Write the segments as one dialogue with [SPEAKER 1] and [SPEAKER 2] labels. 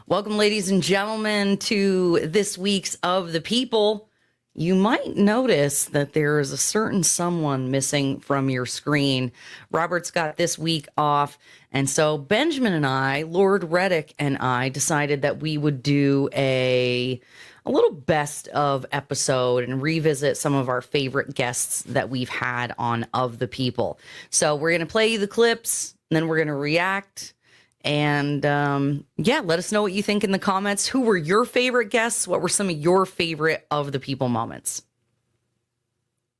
[SPEAKER 1] Welcome, ladies and gentlemen, to this week's Of the People. You might notice that there is a certain someone missing from your screen. Robert's got this week off, and so Benjamin and I, Lord Redic and I, decided that we would do a little best of episode and revisit some of our favorite guests that we've had on Of the People. So we're going to play you the clips, and then we're going to react. And let us know what you think in the comments. Who were your favorite guests? What were some of your favorite Of the People moments?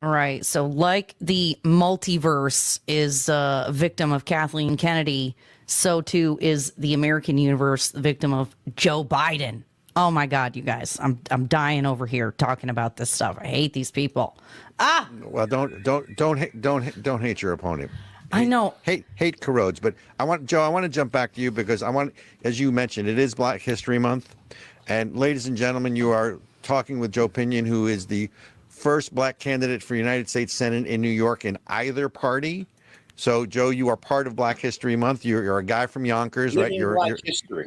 [SPEAKER 1] All right. So like the multiverse is a victim of Kathleen Kennedy, so too is the American universe the victim of Joe Biden. Oh my God, you guys, I'm dying over here talking about this stuff. I hate these people.
[SPEAKER 2] Well, don't hate your opponent.
[SPEAKER 1] I know.
[SPEAKER 2] Hate corrodes, but Joe, I want to jump back to you because as you mentioned, it is Black History Month. And ladies and gentlemen, you are talking with Joe Pinion, who is the first Black candidate for United States Senate in New York in either party. So, Joe, you are part of Black History Month. You're a guy from Yonkers, right? You're
[SPEAKER 3] history.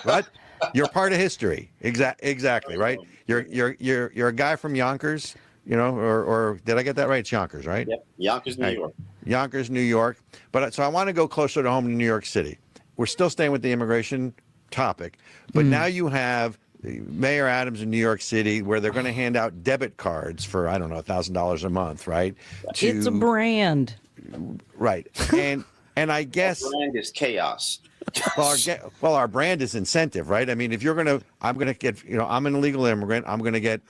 [SPEAKER 2] What? You're part of history. Exactly, right? You're a guy from Yonkers, or did I get that right? It's Yonkers, right?
[SPEAKER 3] Yep. Yonkers, New York.
[SPEAKER 2] Yonkers, New York. But so I want to go closer to home to New York City. We're still staying with the immigration topic, but now you have Mayor Adams in New York City, where they're going to hand out debit cards for, I don't know, $1,000 a month, right?
[SPEAKER 1] It's a brand.
[SPEAKER 2] Right. And I guess
[SPEAKER 3] our brand is chaos.
[SPEAKER 2] Well, our brand is incentive, right? I mean, if I'm going to get, I'm an illegal immigrant, I'm going to get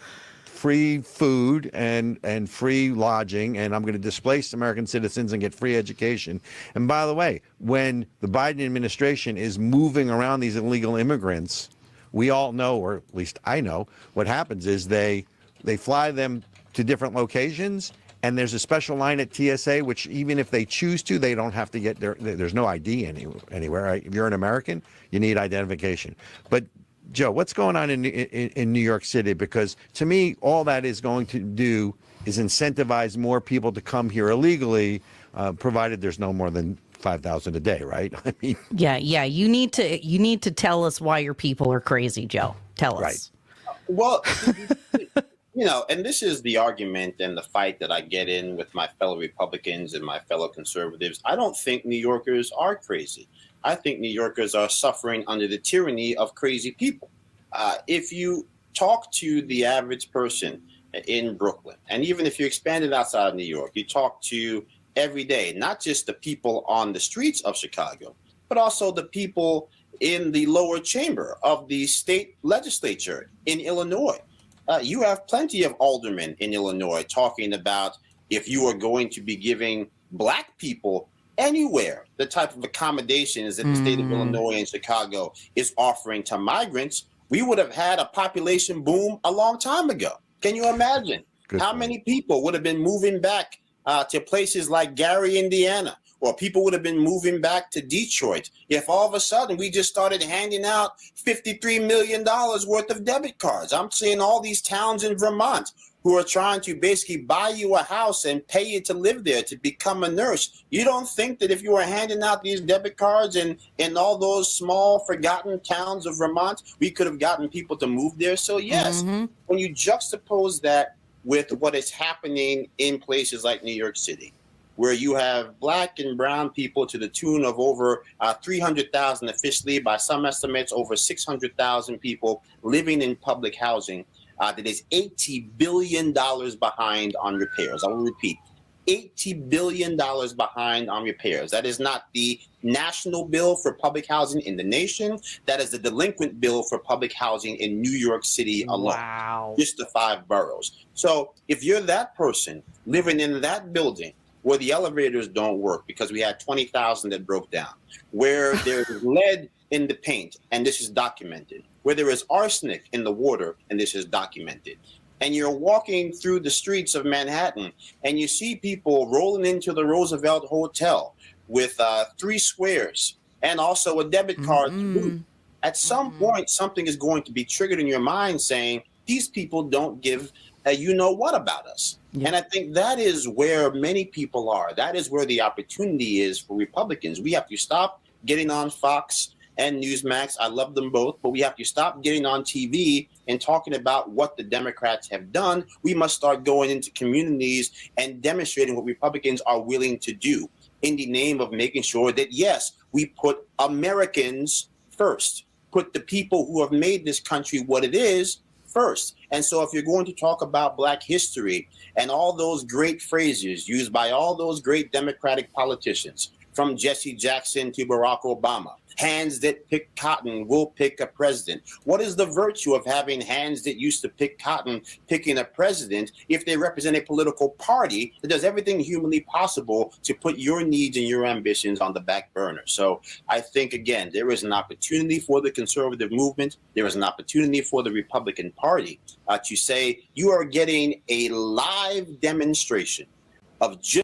[SPEAKER 2] free food and free lodging, and I'm going to displace American citizens and get free education. And by the way, when the Biden administration is moving around these illegal immigrants, we all know, or at least I know, what happens is they fly them to different locations, and there's a special line at TSA, which even if they choose to, they don't have to get there's no ID anywhere. Right? If you're an American, you need identification. But Joe, what's going on in New York City? Because to me, all that is going to do is incentivize more people to come here illegally, provided there's no more than 5,000 a day, right? I mean,
[SPEAKER 1] yeah. You need to tell us why your people are crazy, Joe. Tell us.
[SPEAKER 2] Right.
[SPEAKER 3] Well, and this is the argument and the fight that I get in with my fellow Republicans and my fellow conservatives. I don't think New Yorkers are crazy. I think New Yorkers are suffering under the tyranny of crazy people. If you talk to the average person in Brooklyn, and even if you expand it outside of New York, you talk to every day, not just the people on the streets of Chicago, but also the people in the lower chamber of the state legislature in Illinois. You have plenty of aldermen in Illinois talking about if you are going to be giving Black people anywhere the type of accommodations that the state of Illinois and Chicago is offering to migrants, we would have had a population boom a long time ago. Can you imagine how many people would have been moving back to places like Gary, Indiana, or people would have been moving back to Detroit if all of a sudden we just started handing out $53 million worth of debit cards? I'm seeing all these towns in Vermont who are trying to basically buy you a house and pay you to live there to become a nurse. You don't think that if you were handing out these debit cards in all those small forgotten towns of Vermont, we could have gotten people to move there? So yes, when you juxtapose that with what is happening in places like New York City, where you have Black and brown people to the tune of over 300,000 officially, by some estimates over 600,000 people living in public housing, that is $80 billion behind on repairs. I will repeat, $80 billion behind on repairs. That is not the national bill for public housing in the nation. That is the delinquent bill for public housing in New York City alone.
[SPEAKER 1] Wow.
[SPEAKER 3] Just the 5 boroughs. So if you're that person living in that building where the elevators don't work because we had 20,000 that broke down, where there's lead in the paint, and this is documented, where there is arsenic in the water, and this is documented, and you're walking through the streets of Manhattan and you see people rolling into the Roosevelt Hotel with 3 squares and also a debit card to boot, at some point something is going to be triggered in your mind saying, these people don't give you know what about us. And I think that is where many people are. That is where the opportunity is for Republicans. We have to stop getting on Fox and Newsmax. I love them both, but we have to stop getting on TV and talking about what the Democrats have done. We must start going into communities and demonstrating what Republicans are willing to do in the name of making sure that, yes, we put Americans first, put the people who have made this country what it is first. And so if you're going to talk about Black history and all those great phrases used by all those great Democratic politicians, from Jesse Jackson to Barack Obama, hands that pick cotton will pick a president. What is the virtue of having hands that used to pick cotton picking a president if they represent a political party that does everything humanly possible to put your needs and your ambitions on the back burner? So I think, again, there is an opportunity for the conservative movement. There is an opportunity for the Republican Party to say you are getting a live demonstration of just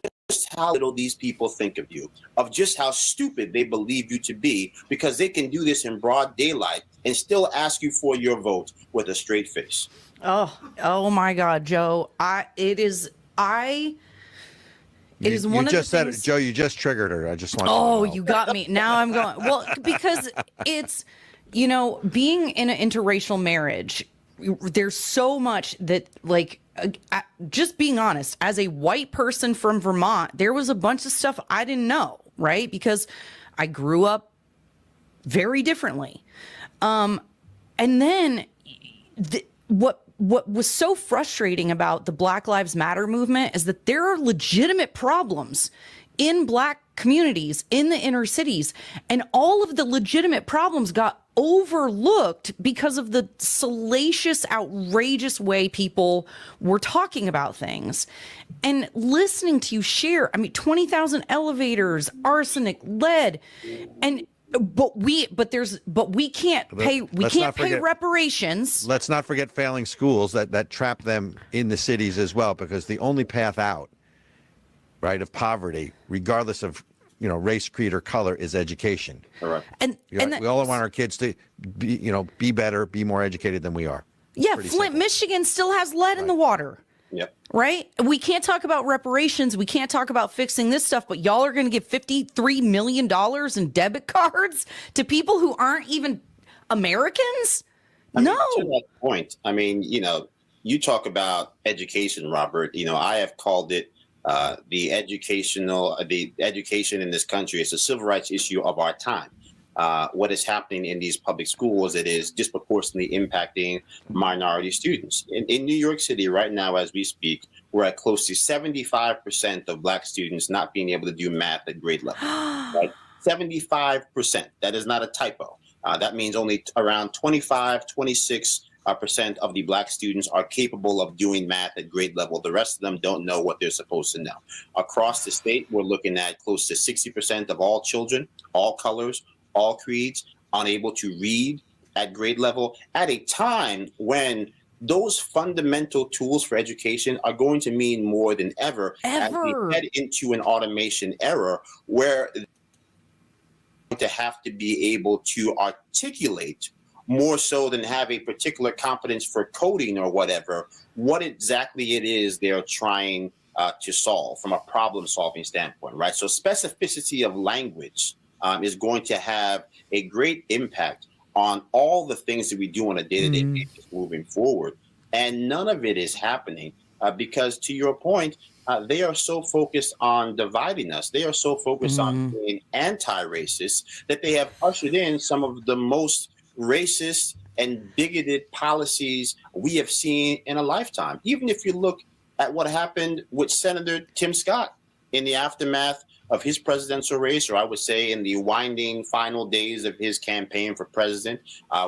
[SPEAKER 3] how little these people think of you, of just how stupid they believe you to be, because they can do this in broad daylight and still ask you for your vote with a straight face.
[SPEAKER 1] Oh my God, Joe. It is one of the things.
[SPEAKER 2] Joe, you just triggered her. I just want you to know.
[SPEAKER 1] You got me. Now I'm going. Well, because it's, being in an interracial marriage, there's so much that, like, just being honest, as a white person from Vermont, there was a bunch of stuff I didn't know, right? Because I grew up very differently. And then what was so frustrating about the Black Lives Matter movement is that there are legitimate problems in Black communities in the inner cities, and all of the legitimate problems got overlooked because of the salacious, outrageous way people were talking about things. And listening to you share, 20,000 elevators, arsenic, lead, and we can't pay reparations.
[SPEAKER 2] Let's not forget failing schools that trap them in the cities as well, because the only path out, right, of poverty, regardless of race, creed, or color, is education.
[SPEAKER 3] Correct.
[SPEAKER 1] And
[SPEAKER 2] we all want our kids to be better, be more educated than we are.
[SPEAKER 1] Yeah, Flint, simple. Michigan still has lead in the water.
[SPEAKER 3] Yep.
[SPEAKER 1] Right? We can't talk about reparations. We can't talk about fixing this stuff, but y'all are going to give $53 million in debit cards to people who aren't even Americans?
[SPEAKER 3] To that point, you talk about education, Robert. I have called it the education in this country is a civil rights issue of our time. What is happening in these public schools, it is disproportionately impacting minority students. In New York City right now, as we speak, we're at close to 75% of Black students not being able to do math at grade level. Right? 75%. That is not a typo. That means only around 26% of the Black students are capable of doing math at grade level. The rest of them don't know what they're supposed to know. Across the state, we're looking at close to 60% of all children, all colors, all creeds, unable to read at grade level at a time when those fundamental tools for education are going to mean more than ever. As we head into an automation era where they're going to have to be able to articulate more so than have a particular competence for coding or whatever, what exactly it is they're trying to solve from a problem-solving standpoint, right? So specificity of language is going to have a great impact on all the things that we do on a day-to-day basis moving forward. And none of it is happening because, to your point, they are so focused on dividing us. They are so focused on being anti-racist that they have ushered in some of the most racist and bigoted policies we have seen in a lifetime. Even if you look at what happened with Senator Tim Scott in the aftermath of his presidential race, or I would say in the winding final days of his campaign for president,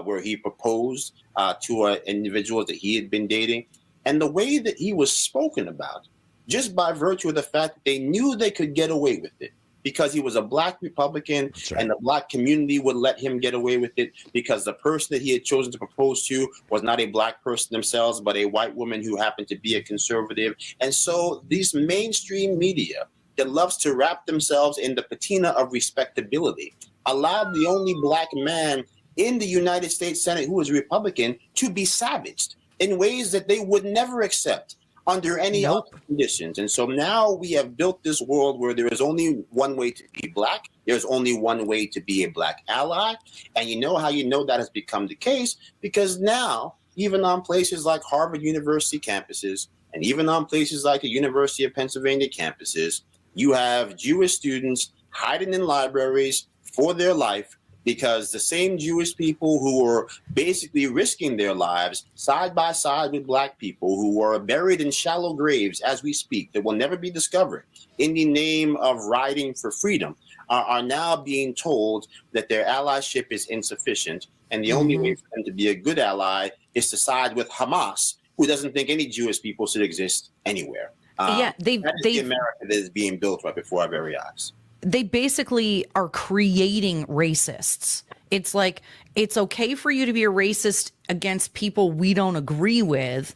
[SPEAKER 3] where he proposed to individuals that he had been dating, and the way that he was spoken about, just by virtue of the fact that they knew they could get away with it, because he was a Black Republican, right, and the Black community would let him get away with it because the person that he had chosen to propose to was not a Black person themselves, but a white woman who happened to be a conservative. And so these mainstream media that loves to wrap themselves in the patina of respectability allowed the only Black man in the United States Senate who was a Republican to be savaged in ways that they would never accept under any other conditions. And so now we have built this world where there is only one way to be black. There's only one way to be a black ally. And you know how you know that has become the case? Because now, even on places like Harvard University campuses, and even on places like the University of Pennsylvania campuses, you have Jewish students hiding in libraries for their life, because the same Jewish people who were basically risking their lives side by side with black people who are buried in shallow graves as we speak that will never be discovered in the name of riding for freedom are now being told that their allyship is insufficient. And the only way for them to be a good ally is to side with Hamas, who doesn't think any Jewish people should exist anywhere. That is the America that is being built right before our very eyes.
[SPEAKER 1] They basically are creating racists. It's like, it's okay for you to be a racist against people we don't agree with.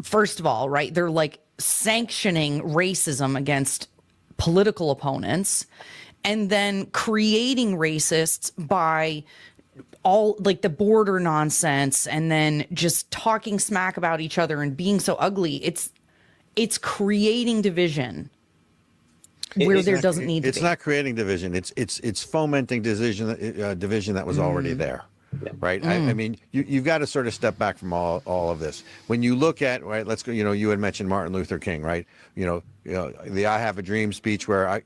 [SPEAKER 1] First of all, right? They're like sanctioning racism against political opponents and then creating racists by all like the border nonsense and then just talking smack about each other and being so ugly. It's creating division where there doesn't need to be.
[SPEAKER 2] It's not creating division. It's fomenting division that was already there, right? I mean, you've got to sort of step back from all of this. When you look at, right, let's go, you had mentioned Martin Luther King, right? The I Have a Dream speech where I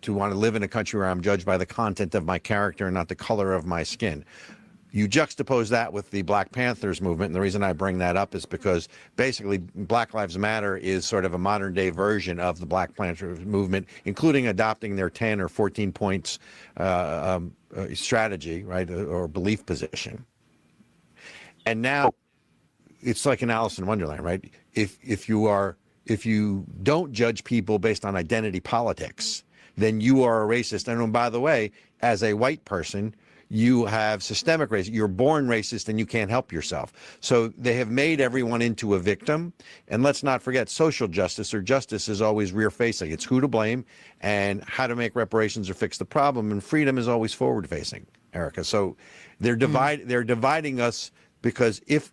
[SPEAKER 2] to want to live in a country where I'm judged by the content of my character and not the color of my skin. You juxtapose that with the Black Panthers movement, and the reason I bring that up is because basically Black Lives Matter is sort of a modern day version of the Black Panthers movement, including adopting their 10 or 14 points strategy, right, or belief position. And now it's like an Alice in Wonderland, right? If you don't judge people based on identity politics, then you are a racist. And by the way, as a white person, you have systemic racism. You're born racist and you can't help yourself. So they have made everyone into a victim. And let's not forget, social justice or justice is always rear facing. It's who to blame and how to make reparations or fix the problem. And freedom is always forward facing, Ericka. So they're dividing us because if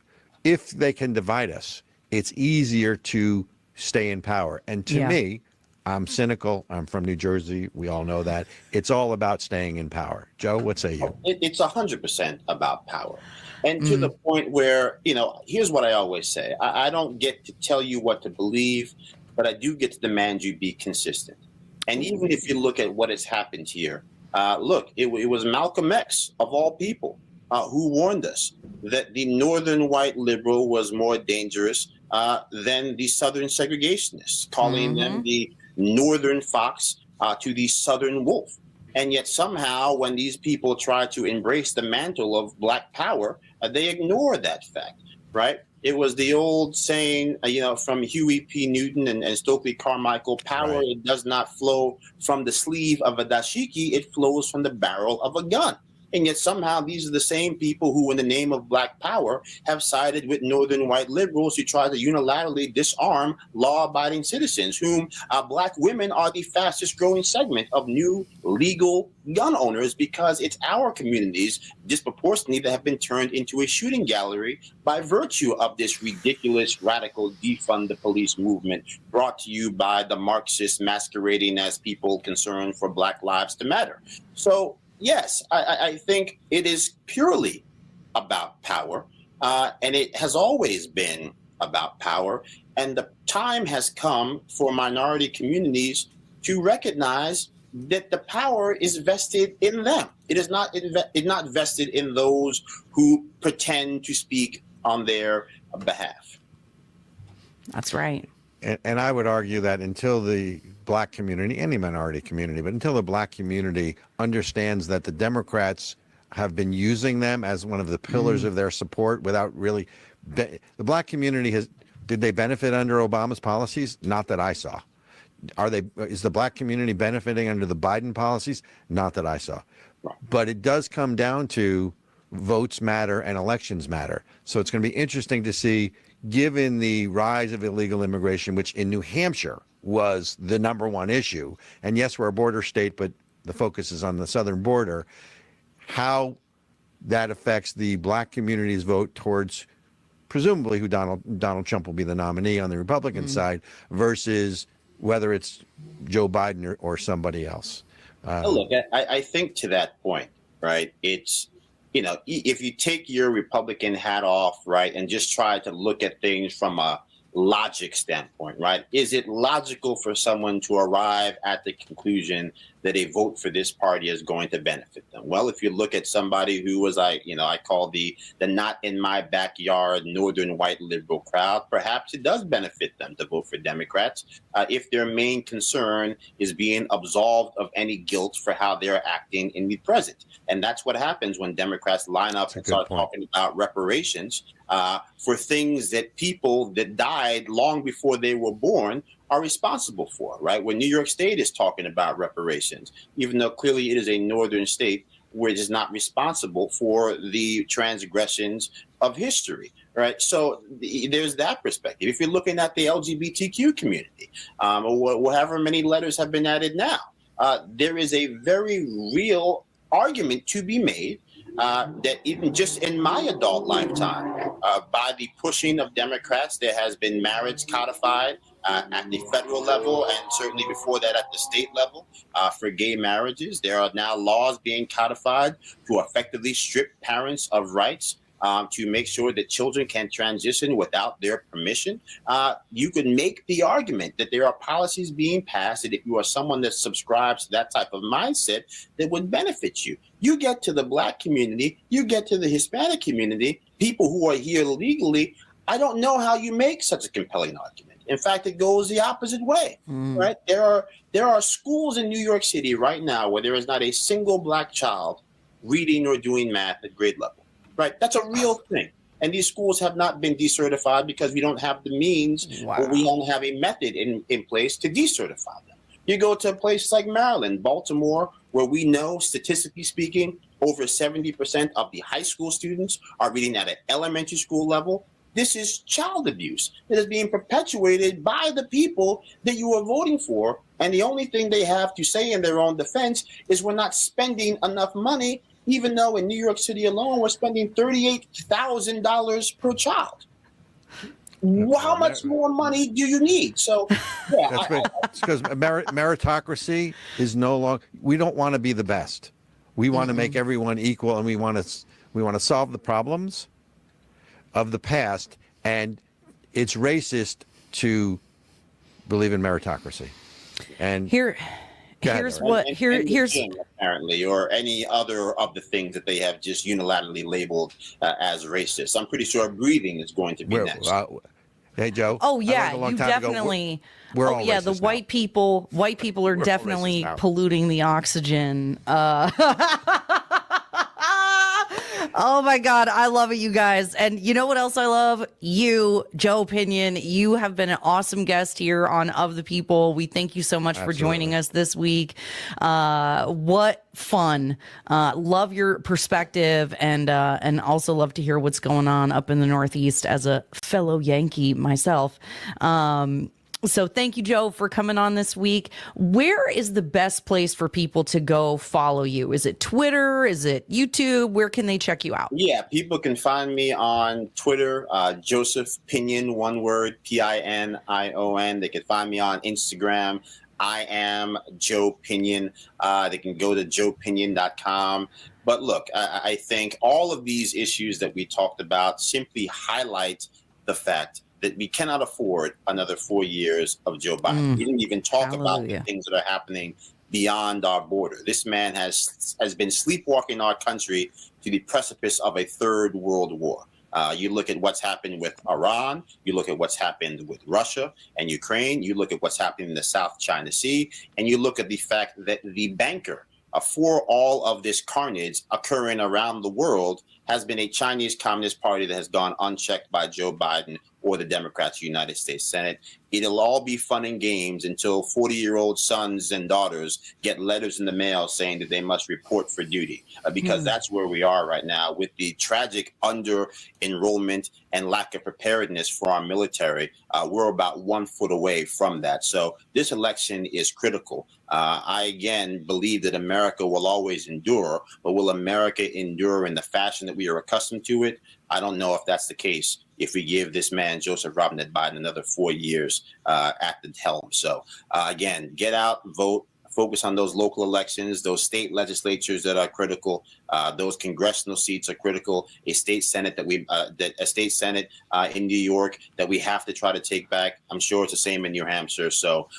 [SPEAKER 2] they can divide us, it's easier to stay in power. And to me, I'm cynical. I'm from New Jersey. We all know that. It's all about staying in power. Joe, what say you?
[SPEAKER 3] It's 100% about power. And to the point where, here's what I always say. I don't get to tell you what to believe, but I do get to demand you be consistent. And even if you look at what has happened here, it was Malcolm X, of all people, who warned us that the northern white liberal was more dangerous than the southern segregationists, calling them the northern fox to the southern wolf. And yet somehow when these people try to embrace the mantle of black power, they ignore that fact, right? It was the old saying, from Huey P. Newton and Stokely Carmichael, power It does not flow from the sleeve of a dashiki, it flows from the barrel of a gun. And yet somehow these are the same people who, in the name of black power, have sided with northern white liberals who try to unilaterally disarm law-abiding citizens, whom black women are the fastest growing segment of new legal gun owners, because it's our communities disproportionately that have been turned into a shooting gallery by virtue of this ridiculous radical defund the police movement brought to you by the Marxists masquerading as people concerned for Black Lives to Matter. So yes, I think it is purely about power, and it has always been about power. And the time has come for minority communities to recognize that the power is vested in them. It is not vested in those who pretend to speak on their behalf.
[SPEAKER 1] That's right.
[SPEAKER 2] And I would argue that until the black community, any minority community, but until the black community understands that the Democrats have been using them as one of the pillars of their support without really, the black community did they benefit under Obama's policies? Not that I saw. Is the black community benefiting under the Biden policies? Not that I saw. But it does come down to votes matter and elections matter. So it's going to be interesting to see, given the rise of illegal immigration, which in New Hampshire was the #1 issue, and yes, we're a border state, but the focus is on the southern border, how that affects the black community's vote towards presumably who Donald Trump will be the nominee on the Republican side versus whether it's Joe Biden or somebody else.
[SPEAKER 3] Look, I think to that point, right, it's, if you take your Republican hat off, right, and just try to look at things from a logic standpoint, right? Is it logical for someone to arrive at the conclusion that a vote for this party is going to benefit them? Well, if you look at somebody who was, I call the not in my backyard northern white liberal crowd, perhaps it does benefit them to vote for Democrats if their main concern is being absolved of any guilt for how they're acting in the present. And that's what happens when Democrats line up and start talking about reparations for things that people that died long before they were born are responsible for, right? When New York State is talking about reparations, even though clearly it is a northern state where it is not responsible for the transgressions of history, right? So there's that perspective. If you're looking at the LGBTQ community, or however many letters have been added now, there is a very real argument to be made that even just in my adult lifetime, by the pushing of Democrats, there has been marriage codified at the federal level and certainly before that at the state level for gay marriages. There are now laws being codified to effectively strip parents of rights to make sure that children can transition without their permission. You could make the argument that there are policies being passed that if you are someone that subscribes to that type of mindset, that would benefit you. You get to the Black community, you get to the Hispanic community, people who are here legally, I don't know how you make such a compelling argument. In fact, it goes the opposite way, right? There are schools in New York City right now where there is not a single Black child reading or doing math at grade level. Right, that's a real thing. And these schools have not been decertified because we don't have the means or we don't have a method in place to decertify them. You go to places like Maryland, Baltimore, where we know, statistically speaking, over 70% of the high school students are reading at an elementary school level. This is child abuse that is being perpetuated by the people that you are voting for. And the only thing they have to say in their own defense is we're not spending enough money, even though in New York City alone, we're spending $38,000 per child. How much more money do you need? So, yeah.
[SPEAKER 2] It's because meritocracy is no longer, we don't want to be the best. We want to make everyone equal, and we want to solve the problems of the past, and it's racist to believe in meritocracy. And
[SPEAKER 1] here's
[SPEAKER 3] apparently, or any other of the things that they have just unilaterally labeled as racist. I'm pretty sure breathing is going to be next.
[SPEAKER 2] Hey, Joe.
[SPEAKER 1] Oh yeah, you definitely.
[SPEAKER 2] We're all
[SPEAKER 1] the
[SPEAKER 2] now.
[SPEAKER 1] white people are definitely polluting the oxygen. Oh my God, I love it, you guys. And you know what else I love? You, Joe Pinion. You have been an awesome guest here on Of the People. We thank you so much for joining us this week. What fun. Love your perspective and also love to hear what's going on up in the Northeast as a fellow Yankee myself. So thank you, Joe, for coming on this week. Where is the best place for people to go follow you? Is it Twitter? Is it YouTube? Where can they check you out?
[SPEAKER 3] Yeah, people can find me on Twitter, Joseph Pinion, one word, Pinion. They can find me on Instagram. I am Joe Pinion. They can go to joepinion.com. But look, I think all of these issues that we talked about simply highlight the fact that we cannot afford another 4 years of Joe Biden. We didn't even talk about the things that are happening beyond our border. This man has been sleepwalking our country to the precipice of a third world war. You look at what's happened with Iran, you look at what's happened with Russia and Ukraine, you look at what's happening in the South China Sea, and you look at the fact that the banker for all of this carnage occurring around the world has been a Chinese Communist Party that has gone unchecked by Joe Biden or the Democrats' United States Senate. It'll all be fun and games until 40-year-old sons and daughters get letters in the mail saying that they must report for duty, because that's where we are right now with the tragic under-enrollment and lack of preparedness for our military. We're about 1 foot away from that. So this election is critical. I, again, believe that America will always endure, but will America endure in the fashion that we are accustomed to it? I don't know if that's the case if we give this man, Joseph Robinette Biden, another 4 years at the helm. So again, get out, vote. Focus on those local elections, those state legislatures that are critical. Those congressional seats are critical. A state senate in New York that we have to try to take back. I'm sure it's the same in New Hampshire. So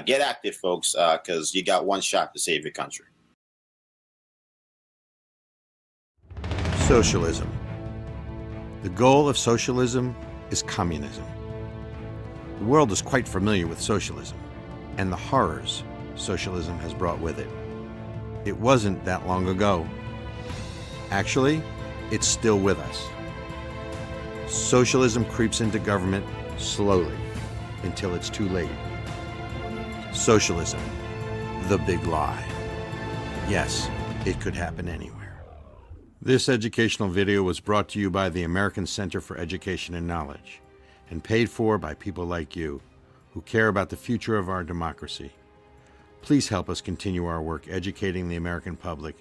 [SPEAKER 3] get active, folks, because you got one shot to save your country.
[SPEAKER 2] Socialism. The goal of socialism is communism. The world is quite familiar with socialism and the horrors socialism has brought with it. It wasn't that long ago. Actually, it's still with us. Socialism creeps into government slowly until it's too late. Socialism, the big lie. Yes, it could happen anywhere. This educational video was brought to you by the American Center for Education and Knowledge and paid for by people like you who care about the future of our democracy. Please help us continue our work educating the American public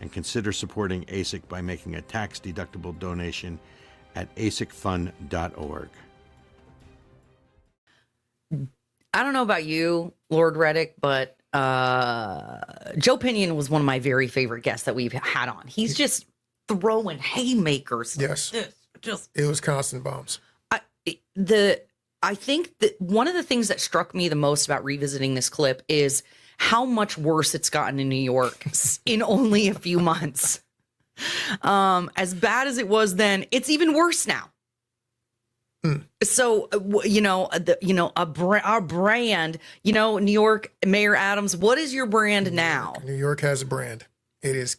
[SPEAKER 2] and consider supporting ASIC by making a tax-deductible donation at asicfund.org.
[SPEAKER 1] I don't know about you, Lord Redic, but Joe Pinion was one of my very favorite guests that we've had on. He's just throwing haymakers.
[SPEAKER 4] Yes. It was constant bombs.
[SPEAKER 1] I think that one of the things that struck me the most about revisiting this clip is how much worse it's gotten in New York in only a few months. As bad as it was then, it's even worse now. So, our brand, New York, Mayor Adams, what is your brand now?
[SPEAKER 4] New York has a brand. It is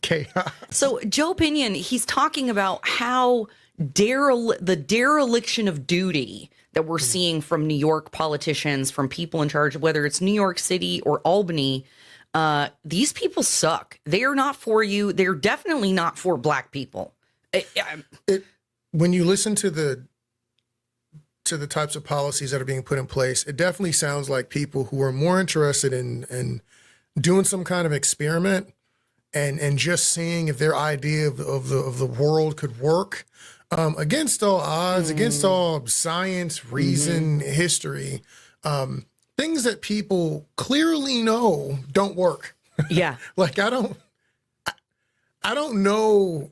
[SPEAKER 4] chaos.
[SPEAKER 1] So Joe Pinion, he's talking about how the dereliction of duty that we're seeing from New York politicians, from people in charge, whether it's New York City or Albany, these people suck. They are not for you. They're definitely not for Black people.
[SPEAKER 4] When you listen to the types of policies that are being put in place, it definitely sounds like people who are more interested in doing some kind of experiment and just seeing if their idea of the world could work. Against all odds, against all science, reason, history, things that people clearly know don't work.
[SPEAKER 1] Yeah.
[SPEAKER 4] Like I don't know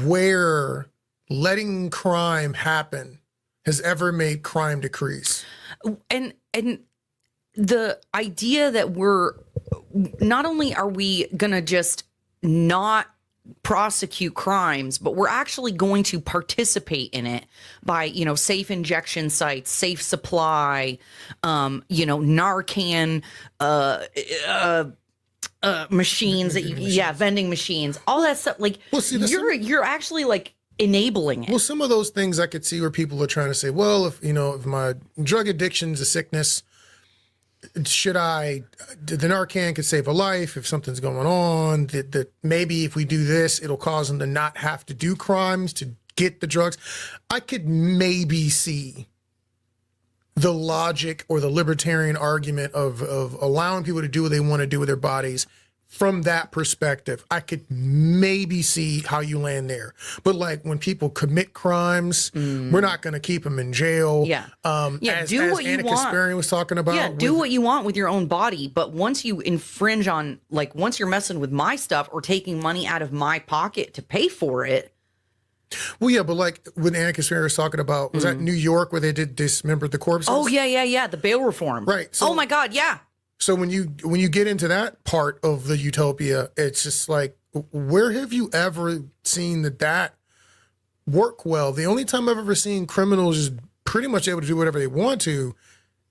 [SPEAKER 4] where letting crime happen has ever made crime decrease.
[SPEAKER 1] And the idea that we're not only are we going to just not prosecute crimes, but we're actually going to participate in it by, safe injection sites, safe supply, Narcan, machines, vending machines, all that stuff. Like, well, see, you're actually like enabling it.
[SPEAKER 4] Well, some of those things I could see where people are trying to say, well, if my drug addiction's a sickness, the Narcan could save a life if something's going on, that maybe if we do this, it'll cause them to not have to do crimes to get the drugs. I could maybe see the logic or the libertarian argument of allowing people to do what they want to do with their bodies. From that perspective, I could maybe see how you land there. But like when people commit crimes, we're not going to keep them in jail.
[SPEAKER 1] Yeah.
[SPEAKER 4] As
[SPEAKER 1] do what you
[SPEAKER 4] Annika
[SPEAKER 1] want.
[SPEAKER 4] Sparian was talking about.
[SPEAKER 1] Yeah, do what you want with your own body. But once you infringe on, once you're messing with my stuff or taking money out of my pocket to pay for it.
[SPEAKER 4] Well, yeah, but like when Annika Sparian was talking about, was that New York where they did dismember the corpses?
[SPEAKER 1] Oh, yeah. The bail reform.
[SPEAKER 4] Right. So,
[SPEAKER 1] oh, my God. Yeah.
[SPEAKER 4] So when you get into that part of the utopia, it's just like, where have you ever seen that work well? The only time I've ever seen criminals just pretty much able to do whatever they want to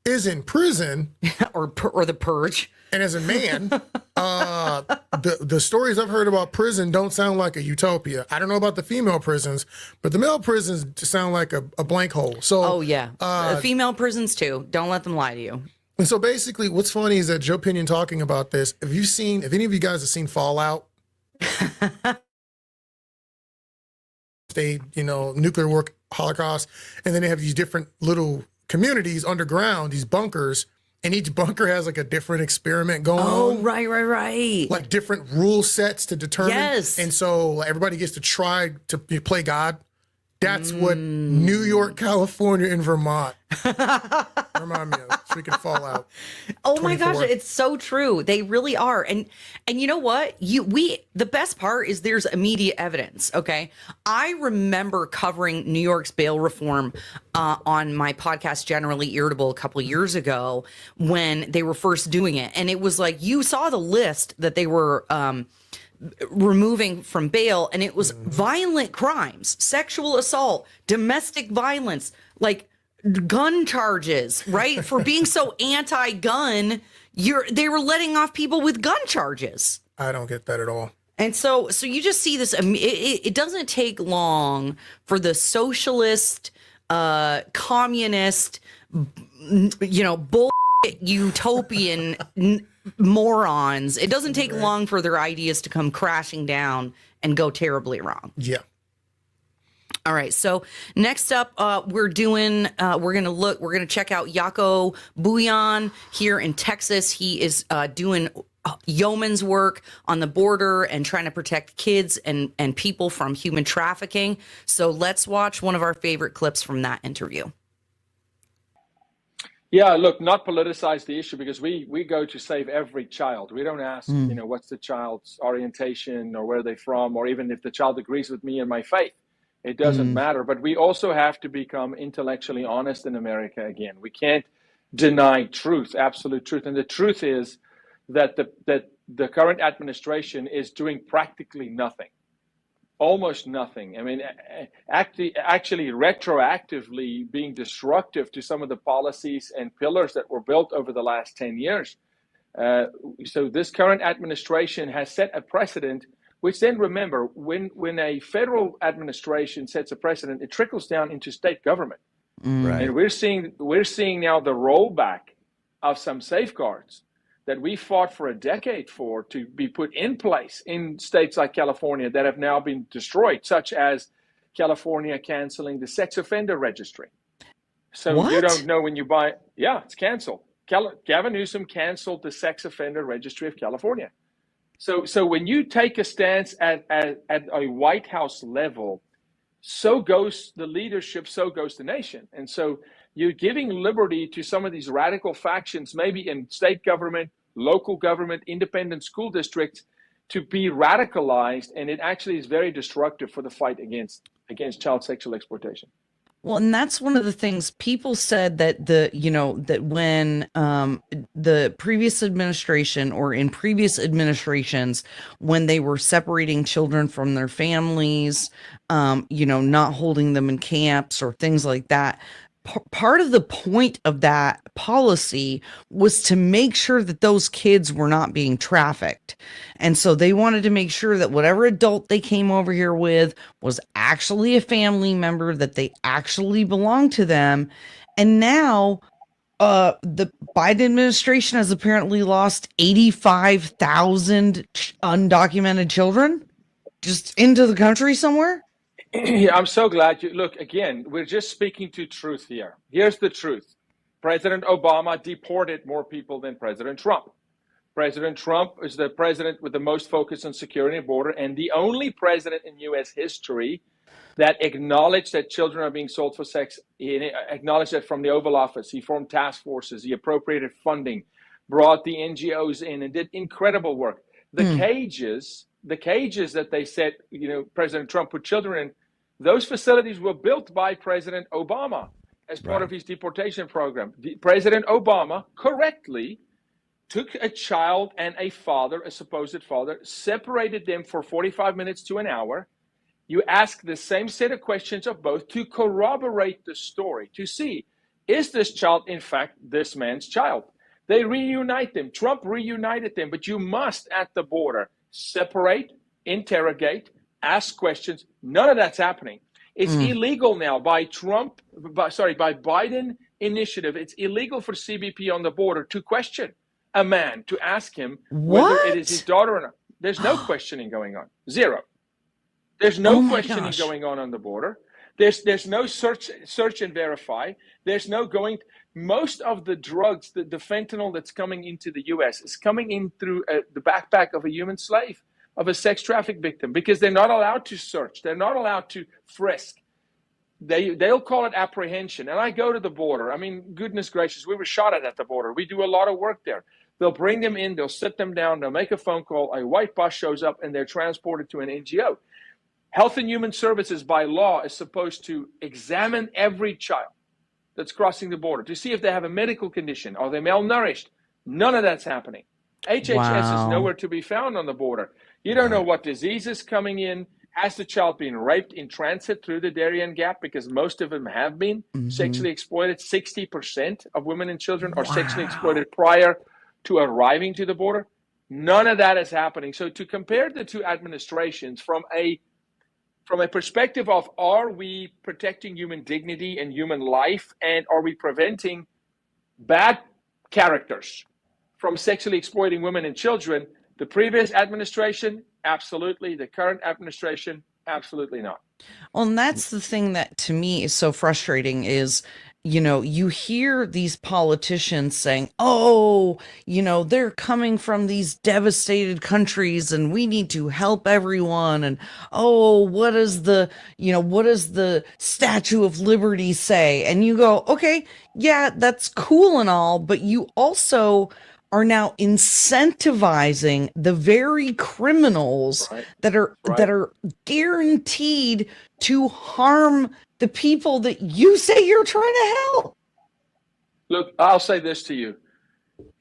[SPEAKER 4] is in prison
[SPEAKER 1] or the purge.
[SPEAKER 4] And as a man, the stories I've heard about prison don't sound like a utopia. I don't know about the female prisons, but the male prisons sound like a blank hole. So,
[SPEAKER 1] oh yeah, the female prisons too. Don't let them lie to you.
[SPEAKER 4] And so basically what's funny is that Joe Pinion talking about this, if any of you guys have seen Fallout, nuclear war, Holocaust, and then they have these different little communities underground, these bunkers, and each bunker has like a different experiment going on.
[SPEAKER 1] Oh, right.
[SPEAKER 4] Like different rule sets to determine.
[SPEAKER 1] Yes.
[SPEAKER 4] And so everybody gets to try to play God That's what New York, California, and Vermont remind me of. So we can fall out.
[SPEAKER 1] Oh my
[SPEAKER 4] 24.
[SPEAKER 1] gosh, it's so true. They really are. And you know what? The best part is there's immediate evidence, okay? I remember covering New York's bail reform on my podcast Generally Irritable a couple of years ago when they were first doing it. And it was like you saw the list that they were removing from bail, and it was violent crimes, sexual assault, domestic violence, like gun charges, right? For being so anti-gun, they were letting off people with gun charges.
[SPEAKER 4] I don't get that at all.
[SPEAKER 1] And so you just see this. It doesn't take long for the socialist, communist, bull utopian morons. It doesn't take long for their ideas to come crashing down and go terribly wrong.
[SPEAKER 4] Yeah.
[SPEAKER 1] All right. So next up, we're going to check out Jaco Booyens here in Texas. He is doing yeoman's work on the border and trying to protect kids and people from human trafficking. So let's watch one of our favorite clips from that interview.
[SPEAKER 5] Yeah, look, not politicize the issue, because we go to save every child. We don't ask, what's the child's orientation or where they're from, or even if the child agrees with me and my faith. It doesn't matter. But we also have to become intellectually honest in America again. We can't deny truth, absolute truth. And the truth is that the current administration is doing practically nothing. Almost nothing. I mean, actually retroactively being destructive to some of the policies and pillars that were built over the last 10 years. So this current administration has set a precedent, which then, remember, when a federal administration sets a precedent, it trickles down into state government.
[SPEAKER 2] Right.
[SPEAKER 5] And we're seeing now the rollback of some safeguards that we fought for a decade for to be put in place in states like California that have now been destroyed, such as California canceling the sex offender registry. So you don't know when you buy. Yeah, it's canceled. Gavin Newsom canceled the sex offender registry of California. So when you take a stance at a White House level, so goes the leadership, so goes the nation. And so you're giving liberty to some of these radical factions, maybe in state government, local government, independent school districts, to be radicalized. And it actually is very destructive for the fight against child sexual exploitation.
[SPEAKER 1] Well, and that's one of the things people said that that when the previous administration or in previous administrations, when they were separating children from their families, not holding them in camps or things like that, part of the point of that policy was to make sure that those kids were not being trafficked. And so they wanted to make sure that whatever adult they came over here with was actually a family member, that they actually belonged to them. And now the Biden administration has apparently lost 85,000 undocumented children just into the country somewhere.
[SPEAKER 5] Yeah, I'm so glad you look again. We're just speaking to truth here. Here's the truth. President Obama deported more people than President Trump. President Trump is the president with the most focus on security and border, and the only president in U.S. history that acknowledged that children are being sold for sex. He acknowledged that from the Oval Office. He formed task forces. He appropriated funding, brought the NGOs in, and did incredible work. The cages that they said, President Trump put children in, those facilities were built by President Obama as part of his deportation program. President Obama correctly took a child and a father, a supposed father, separated them for 45 minutes to an hour. You ask the same set of questions of both to corroborate the story, to see, is this child, in fact, this man's child? They reunite them. Trump reunited them, but you must, at the border, separate, interrogate, ask questions. None of that's happening. It's illegal now by Biden initiative. It's illegal for CBP on the border to question a man, to ask him whether it is his daughter or not. There's no questioning going on. Zero. There's no questioning going on the border. There's no search and verify. There's no going. Most of the drugs, the fentanyl that's coming into the U.S. is coming in through the backpack of a human slave, of a sex traffic victim, because they're not allowed to search. They're not allowed to frisk. they'll call it apprehension. And I go to the border. I mean, goodness gracious, we were shot at the border. We do a lot of work there. They'll bring them in, they'll sit them down, they'll make a phone call, a white bus shows up, and they're transported to an NGO. Health and Human Services by law is supposed to examine every child that's crossing the border to see if they have a medical condition. Are they malnourished? None of that's happening. HHS is nowhere to be found on the border. You don't know what disease is coming in. Has the child been raped in transit through the Darien Gap? Because most of them have been sexually exploited. 60% of women and children are sexually exploited prior to arriving to the border. None of that is happening. So to compare the two administrations from a perspective of, are we protecting human dignity and human life, and are we preventing bad characters from sexually exploiting women and children? The previous administration, absolutely. The current administration, absolutely not.
[SPEAKER 1] Well, and that's the thing that to me is so frustrating is, you know, you hear these politicians saying, oh, you know, they're coming from these devastated countries and we need to help everyone. And, oh, what does the Statue of Liberty say? And you go, okay, yeah, that's cool and all, but you also are now incentivizing the very criminals that are guaranteed to harm the people that you say you're trying to help.
[SPEAKER 5] Look, I'll say this to you.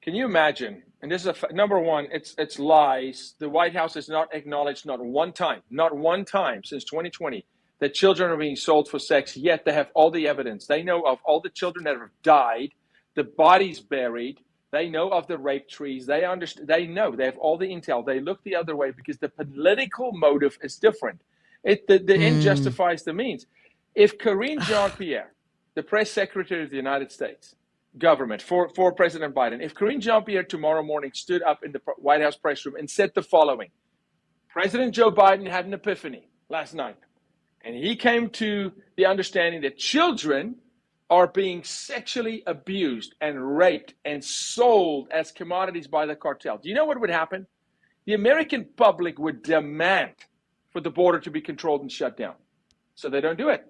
[SPEAKER 5] Can you imagine? And this is number one, it's lies. The White House has not acknowledged not one time since 2020 that children are being sold for sex, yet they have all the evidence. They know of all the children that have died, the bodies buried. They know of the rape trees. They understand. They know. They have all the intel. They look the other way because the political motive is different. The end justifies the means. If Karine Jean-Pierre, the press secretary of the United States government for President Biden, if Karine Jean-Pierre tomorrow morning stood up in the White House press room and said the following: President Joe Biden had an epiphany last night, and he came to the understanding that children are being sexually abused and raped and sold as commodities by the cartel. Do you know what would happen? The American public would demand for the border to be controlled and shut down. So they don't do it.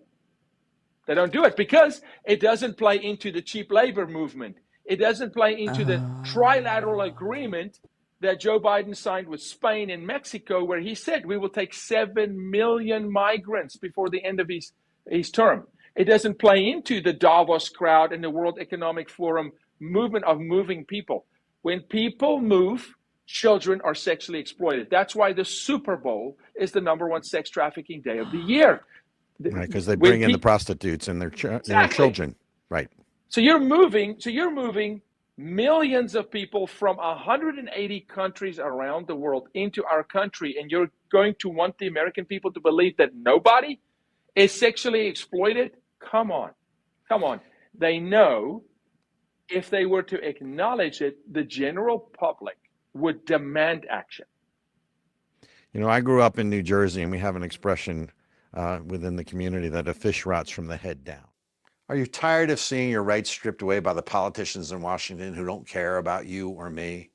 [SPEAKER 5] They don't do it because it doesn't play into the cheap labor movement. It doesn't play into the trilateral agreement that Joe Biden signed with Spain and Mexico, where he said we will take 7 million migrants before the end of his term. It doesn't play into the Davos crowd and the World Economic Forum movement of moving people. When people move, children are sexually exploited. That's why the Super Bowl is the #1 sex trafficking day of the year.
[SPEAKER 2] Right, because they bring in the prostitutes and their children. Right.
[SPEAKER 5] So you're moving millions of people from 180 countries around the world into our country, and you're going to want the American people to believe that nobody is sexually exploited? Come on. They know if they were to acknowledge it, the general public would demand action.
[SPEAKER 2] You know, I grew up in New Jersey, and we have an expression within the community that a fish rots from the head down. Are you tired of seeing your rights stripped away by the politicians in Washington who don't care about you or me?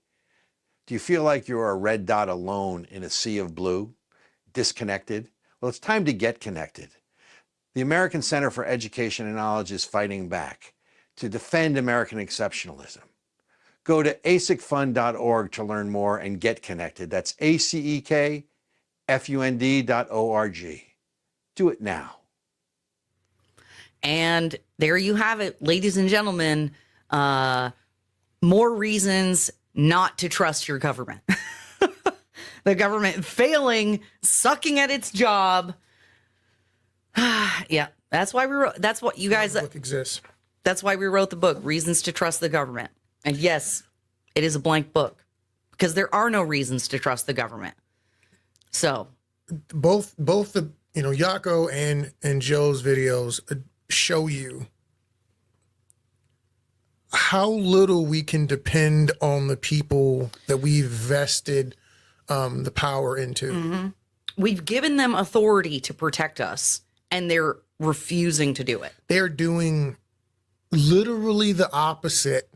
[SPEAKER 2] Do you feel like you're a red dot alone in a sea of blue, disconnected? Well, it's time to get connected. The American Center for Education and Knowledge is fighting back to defend American exceptionalism. Go to acecfund.org to learn more and get connected. That's ACEKFUND.org. Do it now.
[SPEAKER 1] And there you have it, ladies and gentlemen. More reasons not to trust your government. The government failing, sucking at its job. Yeah, that's why we wrote. That's what you guys.
[SPEAKER 4] The book exists.
[SPEAKER 1] That's why we wrote the book, Reasons to Trust the Government. And yes, it is a blank book because there are no reasons to trust the government. So,
[SPEAKER 4] both the Jaco and Joe's videos show you how little we can depend on the people that we've vested the power into.
[SPEAKER 1] Mm-hmm. We've given them authority to protect us, and they're refusing to do it.
[SPEAKER 4] They're doing literally the opposite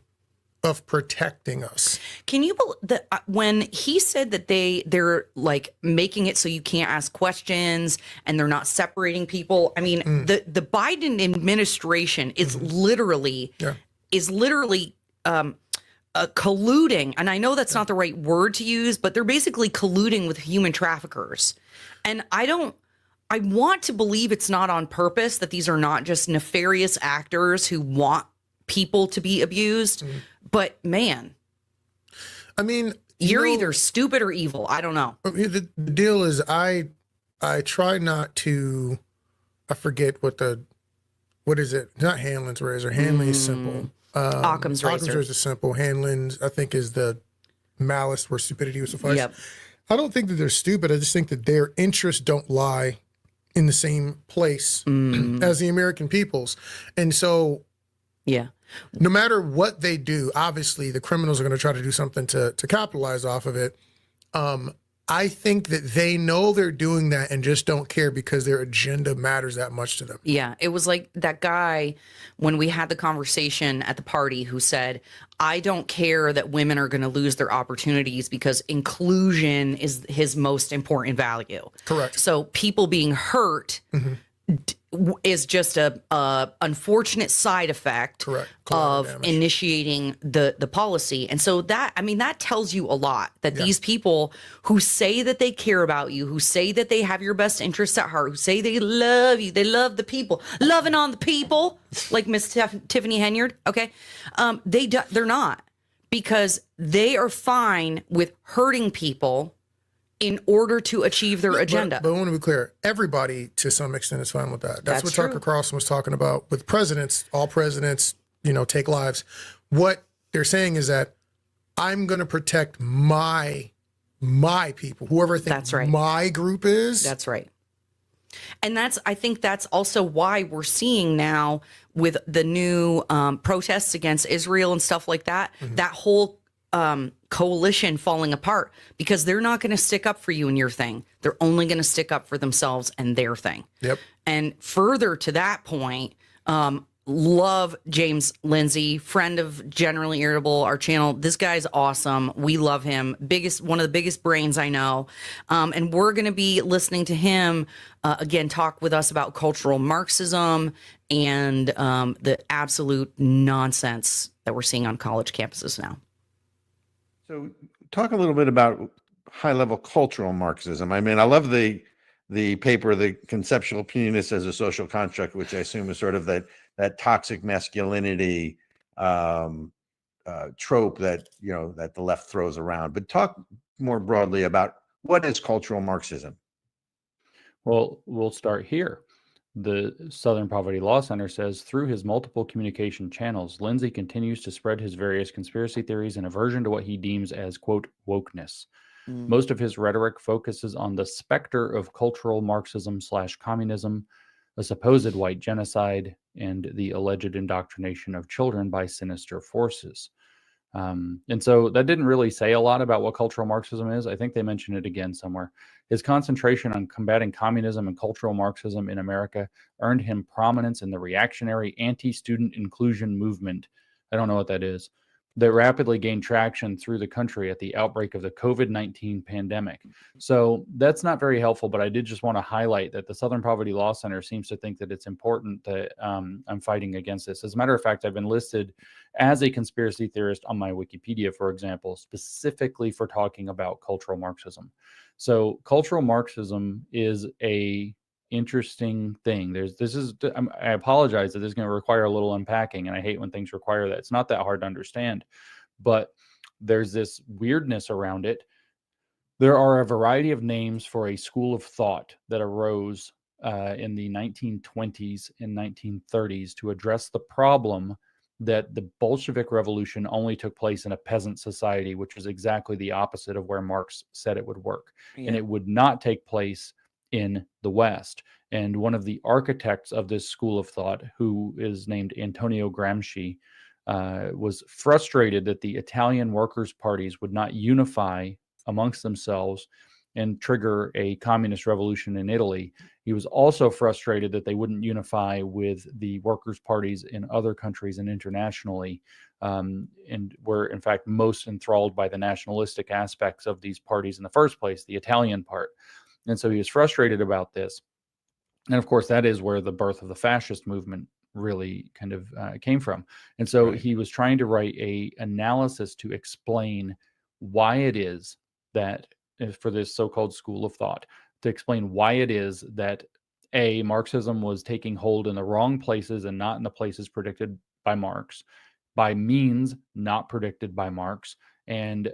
[SPEAKER 4] of protecting us.
[SPEAKER 1] Can you believe that when he said that they're like making it so you can't ask questions and they're not separating people? I mean, the Biden administration is literally colluding, and I know that's not the right word to use, but they're basically colluding with human traffickers. And I want to believe it's not on purpose, that these are not just nefarious actors who want people to be abused. But man,
[SPEAKER 4] I mean,
[SPEAKER 1] you're either stupid or evil. I don't know.
[SPEAKER 4] The deal is, I try not to. I forget what is it? Not Hanlon's razor. Hanley is simple.
[SPEAKER 1] Occam's razor
[SPEAKER 4] is simple. Hanlon's, I think, is the malice where stupidity would suffice.
[SPEAKER 1] Yep.
[SPEAKER 4] I don't think that they're stupid. I just think that their interests don't lie in the same place as the American people's, and so
[SPEAKER 1] yeah.
[SPEAKER 4] No matter what they do, obviously the criminals are going to try to do something to capitalize off of it. I think that they know they're doing that and just don't care because their agenda matters that much to them.
[SPEAKER 1] Yeah, it was like that guy when we had the conversation at the party who said, I don't care that women are going to lose their opportunities because inclusion is his most important value.
[SPEAKER 4] Correct.
[SPEAKER 1] So people being hurt is just a unfortunate side effect of initiating the policy. And so that, I mean, that tells you a lot, that these people who say that they care about you, who say that they have your best interests at heart, who say they love you, they love the people, loving on the people, like Miss Tiffany Henyard, okay? They're not, because they are fine with hurting people in order to achieve their agenda.
[SPEAKER 4] But I want to be clear, everybody to some extent is fine with that. That's what Tucker Carlson was talking about with presidents. All presidents, take lives. What they're saying is that I'm going to protect my people, whoever I think my group is.
[SPEAKER 1] That's right. And I think that's also why we're seeing now with the new protests against Israel and stuff like that, that whole coalition falling apart, because they're not going to stick up for you and your thing. They're only going to stick up for themselves and their thing. Yep. And further to that point, love James Lindsay, friend of Generally Irritable, our channel. This guy's awesome. We love him. One of the biggest brains I know. And we're going to be listening to him again talk with us about cultural Marxism and the absolute nonsense that we're seeing on college campuses now.
[SPEAKER 2] So talk a little bit about high-level cultural Marxism. I mean, I love the paper, The Conceptual Opinionist as a Social Construct, which I assume is sort of that toxic masculinity trope that, that the left throws around. But talk more broadly about what is cultural Marxism.
[SPEAKER 6] Well, we'll start here. The Southern Poverty Law Center says, through his multiple communication channels, Lindsay continues to spread his various conspiracy theories in aversion to what he deems as, quote, wokeness. Most of his rhetoric focuses on the specter of cultural Marxism/communism, a supposed white genocide, and the alleged indoctrination of children by sinister forces. And so that didn't really say a lot about what cultural Marxism is. I think they mentioned it again somewhere. His concentration on combating communism and cultural Marxism in America earned him prominence in the reactionary anti-student inclusion movement. I don't know what that is. That rapidly gained traction through the country at the outbreak of the COVID-19 pandemic. So that's not very helpful, but I did just want to highlight that the Southern Poverty Law Center seems to think that it's important that I'm fighting against this. As a matter of fact, I've been listed as a conspiracy theorist on my Wikipedia, for example, specifically for talking about cultural Marxism. So cultural Marxism is a interesting thing. I apologize that this is going to require a little unpacking, and I hate when things require that. It's not that hard to understand, but there's this weirdness around it. There are a variety of names for a school of thought that arose in the 1920s and 1930s to address the problem that the Bolshevik Revolution only took place in a peasant society, which was exactly the opposite of where Marx said it would work. Yeah. And it would not take place in the West. And one of the architects of this school of thought, who is named Antonio Gramsci, was frustrated that the Italian workers' parties would not unify amongst themselves and trigger a communist revolution in Italy. He was also frustrated that they wouldn't unify with the workers' parties in other countries and internationally, and were in fact most enthralled by the nationalistic aspects of these parties in the first place, the Italian part. And so he was frustrated about this. And of course, that is where the birth of the fascist movement really kind of came from. And so he was trying to write a analysis to explain why it is that, for this so-called school of thought, to explain why it is that Marxism was taking hold in the wrong places and not in the places predicted by Marx, by means not predicted by Marx. And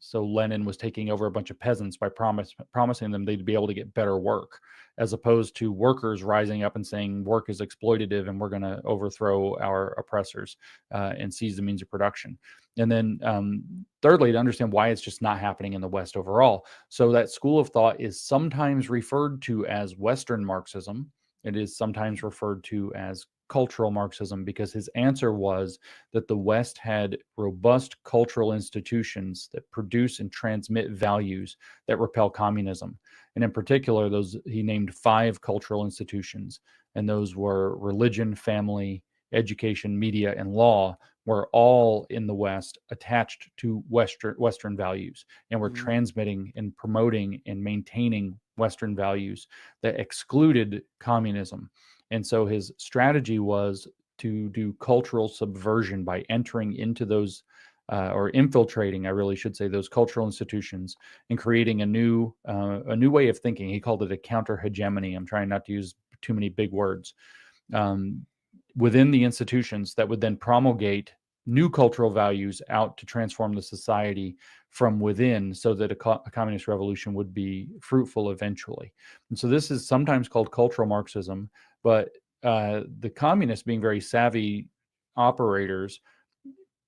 [SPEAKER 6] so Lenin was taking over a bunch of peasants by promising them they'd be able to get better work, as opposed to workers rising up and saying work is exploitative and we're going to overthrow our oppressors and seize the means of production. And then thirdly, to understand why it's just not happening in the West overall. So that school of thought is sometimes referred to as Western Marxism. It is sometimes referred to as cultural Marxism, because his answer was that the West had robust cultural institutions that produce and transmit values that repel communism. And in particular, he named 5 cultural institutions, and those were religion, family, education, media, and law, were all in the West attached to Western values, and were transmitting and promoting and maintaining Western values that excluded communism. And so his strategy was to do cultural subversion by entering into those, or infiltrating, I really should say, those cultural institutions, and creating a new way of thinking. He called it a counter hegemony. I'm trying not to use too many big words. Within the institutions that would then promulgate new cultural values out to transform the society from within, so that a communist revolution would be fruitful eventually. And so this is sometimes called cultural Marxism, but the communists, being very savvy operators,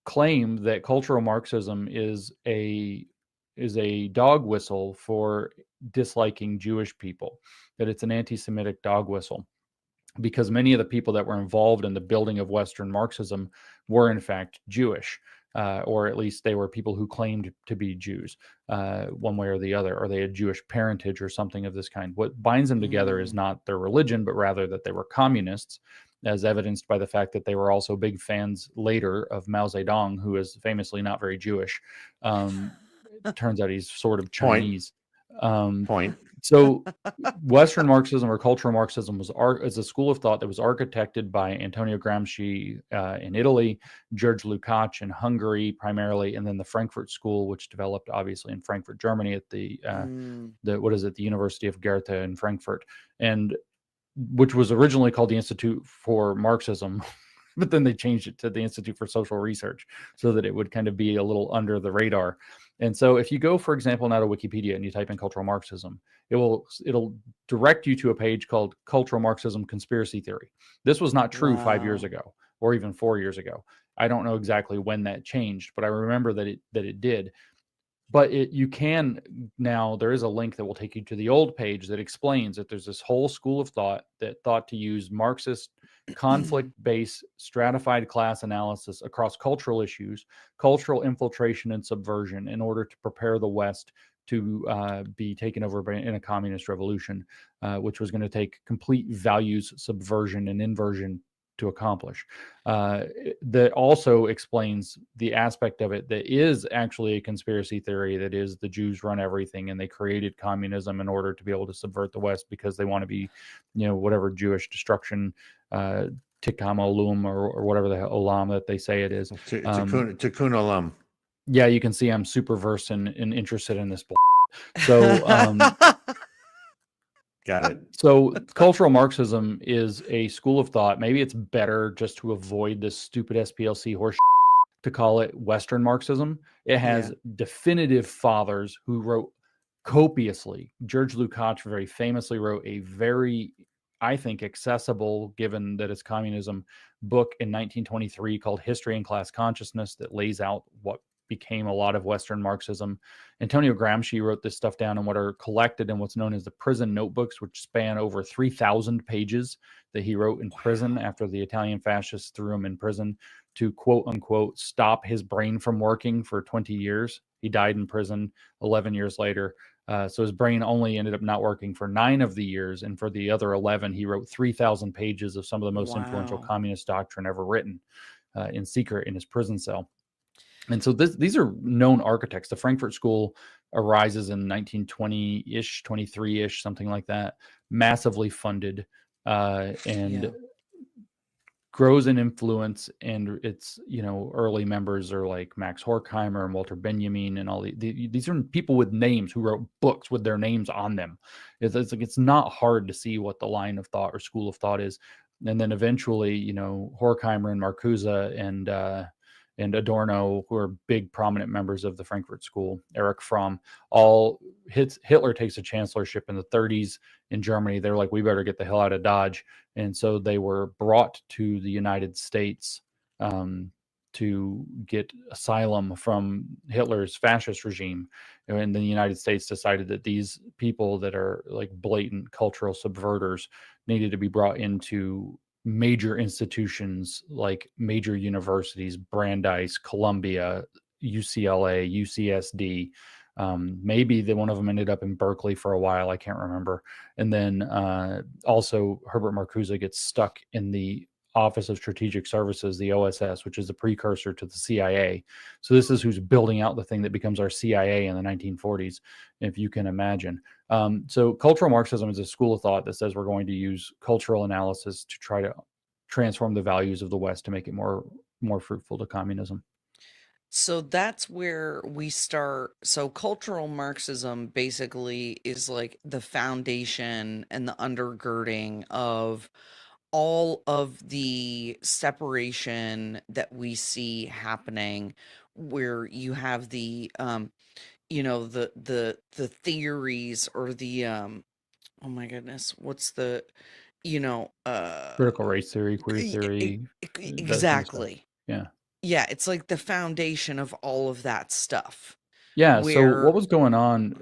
[SPEAKER 6] claim that cultural Marxism is a dog whistle for disliking Jewish people, that it's an anti-Semitic dog whistle, because many of the people that were involved in the building of Western Marxism were in fact Jewish, or at least they were people who claimed to be Jews, one way or the other, or they had Jewish parentage or something of this kind. What binds them together is not their religion, but rather that they were communists, as evidenced by the fact that they were also big fans later of Mao Zedong, who is famously not very Jewish. It turns out he's sort of Chinese.
[SPEAKER 2] Point.
[SPEAKER 6] So Western Marxism, or cultural Marxism, is a school of thought that was architected by Antonio Gramsci in Italy, George Lukács in Hungary primarily, and then the Frankfurt School, which developed obviously in Frankfurt, Germany, at the University of Goethe in Frankfurt, and which was originally called the Institute for Marxism, but then they changed it to the Institute for Social Research so that it would kind of be a little under the radar. And so if you go, for example, now to Wikipedia and you type in cultural Marxism, it'll direct you to a page called Cultural Marxism Conspiracy Theory. This was not true 5 years ago, or even 4 years ago. I don't know exactly when that changed, but I remember that it did. But you can now, there is a link that will take you to the old page that explains that there's this whole school of thought that thought to use Marxist conflict-based stratified class analysis across cultural issues, cultural infiltration and subversion, in order to prepare the West to be taken over in a communist revolution, which was going to take complete values subversion and inversion to accomplish. That also explains the aspect of it that is actually a conspiracy theory, that is the Jews run everything and they created communism in order to be able to subvert the West because they want to be, whatever Jewish destruction, Tikkun Olam, or whatever the hell Olam that they say it is.
[SPEAKER 2] Tikkun Olam.
[SPEAKER 6] Yeah, you can see I'm super versed and interested in this. So
[SPEAKER 2] got it.
[SPEAKER 6] So cultural Marxism is a school of thought. Maybe it's better, just to avoid this stupid SPLC horse, to call it Western Marxism. It has definitive fathers who wrote copiously. George Lukács very famously wrote a very, I think, accessible, given that it's communism, book in 1923 called History and Class Consciousness, that lays out what became a lot of Western Marxism. Antonio Gramsci wrote this stuff down in what are collected in what's known as the prison notebooks, which span over 3,000 pages that he wrote in prison after the Italian fascists threw him in prison to, quote unquote, stop his brain from working for 20 years. He died in prison 11 years later. So his brain only ended up not working for 9 of the years. And for the other 11, he wrote 3,000 pages of some of the most influential
[SPEAKER 1] Wow.
[SPEAKER 6] communist doctrine ever written in secret in his prison cell. And so these are known architects. The Frankfurt School arises in 1920-ish, 23-ish, something like that, massively funded, and grows in influence. And its early members are like Max Horkheimer and Walter Benjamin and all these are people with names who wrote books with their names on them. It's not hard to see what the line of thought or school of thought is. And then eventually, Horkheimer and Marcuse and Adorno, who are big prominent members of the Frankfurt School, Erich Fromm, Hitler takes a chancellorship in the 30s in Germany. They're like, we better get the hell out of Dodge. And so they were brought to the United States to get asylum from Hitler's fascist regime. And the United States decided that these people that are like blatant cultural subverters needed to be brought into major institutions like major universities, Brandeis, Columbia, UCLA, UCSD. Maybe one of them ended up in Berkeley for a while. I can't remember. And then also Herbert Marcuse gets stuck in the Office of Strategic Services, the OSS, which is the precursor to the CIA. So this is who's building out the thing that becomes our CIA in the 1940s, if you can imagine. So cultural Marxism is a school of thought that says we're going to use cultural analysis to try to transform the values of the West to make it more fruitful to communism.
[SPEAKER 1] So that's where we start. So cultural Marxism basically is like the foundation and the undergirding of all of the separation that we see happening, where you have the the theories, or the oh my goodness, what's the
[SPEAKER 6] Critical race theory, queer
[SPEAKER 1] e- e-
[SPEAKER 6] theory, that kind of stuff.
[SPEAKER 1] exactly.
[SPEAKER 6] Yeah.
[SPEAKER 1] Yeah, it's like the foundation of all of that stuff.
[SPEAKER 6] Yeah. So
[SPEAKER 1] Where
[SPEAKER 6] what was going on?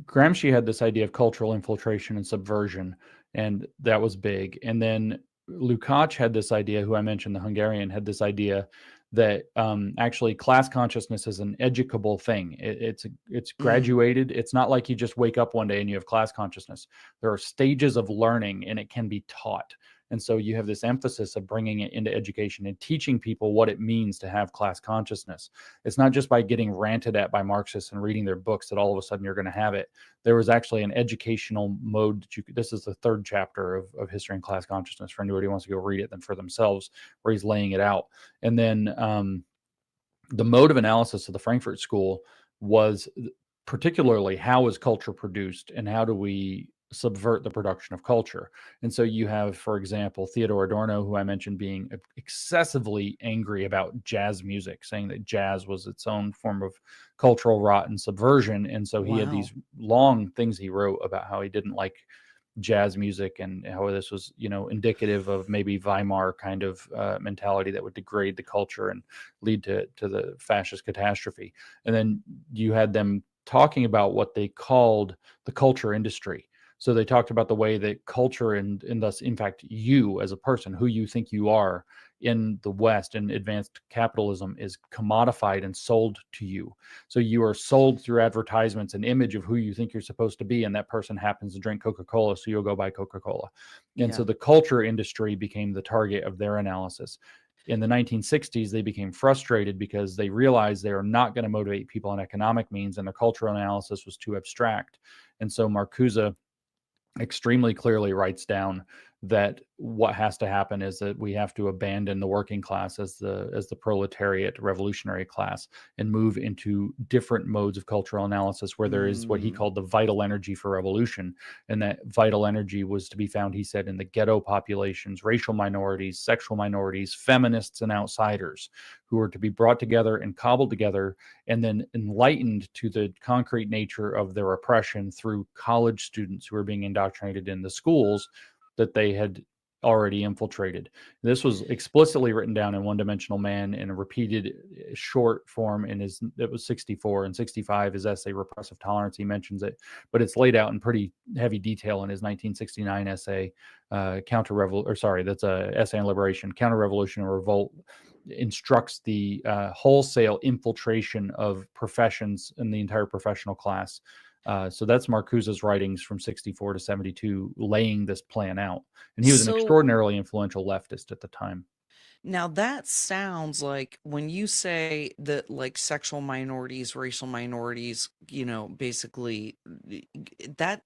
[SPEAKER 6] Gramsci had this idea of cultural infiltration and subversion, and that was big. And then Lukács had this idea, who I mentioned, the Hungarian, had this idea that actually class consciousness is an educable thing. It's graduated. It's not like you just wake up one day and you have class consciousness. There are stages of learning, and it can be taught. And so you have this emphasis of bringing it into education and teaching people what it means to have class consciousness. It's not just by getting ranted at by Marxists and reading their books that all of a sudden you're going to have it. There was actually an educational mode that this is the 3rd chapter of History and Class Consciousness for anybody who wants to go read it then for themselves, where he's laying it out. And then the mode of analysis of the Frankfurt School was particularly how is culture produced and how do we subvert the production of culture. And so you have, for example, Theodor Adorno, who I mentioned, being excessively angry about jazz music, saying that jazz was its own form of cultural rot and subversion. And so he had these long things he wrote about how he didn't like jazz music and how this was, indicative of maybe Weimar kind of mentality that would degrade the culture and lead to the fascist catastrophe. And then you had them talking about what they called the culture industry. So they talked about the way that culture and thus, in fact, you as a person, who you think you are in the West and advanced capitalism, is commodified and sold to you. So you are sold through advertisements an image of who you think you're supposed to be, and that person happens to drink Coca-Cola, so you'll go buy Coca-Cola. And so the culture industry became the target of their analysis. In the 1960s, they became frustrated because they realized they are not going to motivate people on economic means, and the cultural analysis was too abstract. And so Marcuse extremely clearly writes down that what has to happen is that we have to abandon the working class as the proletariat revolutionary class and move into different modes of cultural analysis where there is what he called the vital energy for revolution. And that vital energy was to be found, he said, in the ghetto populations, racial minorities, sexual minorities, feminists, and outsiders, who are to be brought together and cobbled together and then enlightened to the concrete nature of their oppression through college students who are being indoctrinated in the schools that they had already infiltrated. This was explicitly written down in One Dimensional Man in a repeated short form it was 64 and 65, his essay Repressive Tolerance. He mentions it, but it's laid out in pretty heavy detail in his 1969 essay, that's a essay on liberation, Counter-Revolution and Revolt. Instructs the wholesale infiltration of professions and the entire professional class So that's Marcuse's writings from 64 to 72 laying this plan out. And he was an
[SPEAKER 1] So
[SPEAKER 6] extraordinarily influential leftist at the time.
[SPEAKER 1] now that sounds like when you say that like sexual minorities, racial minorities, basically that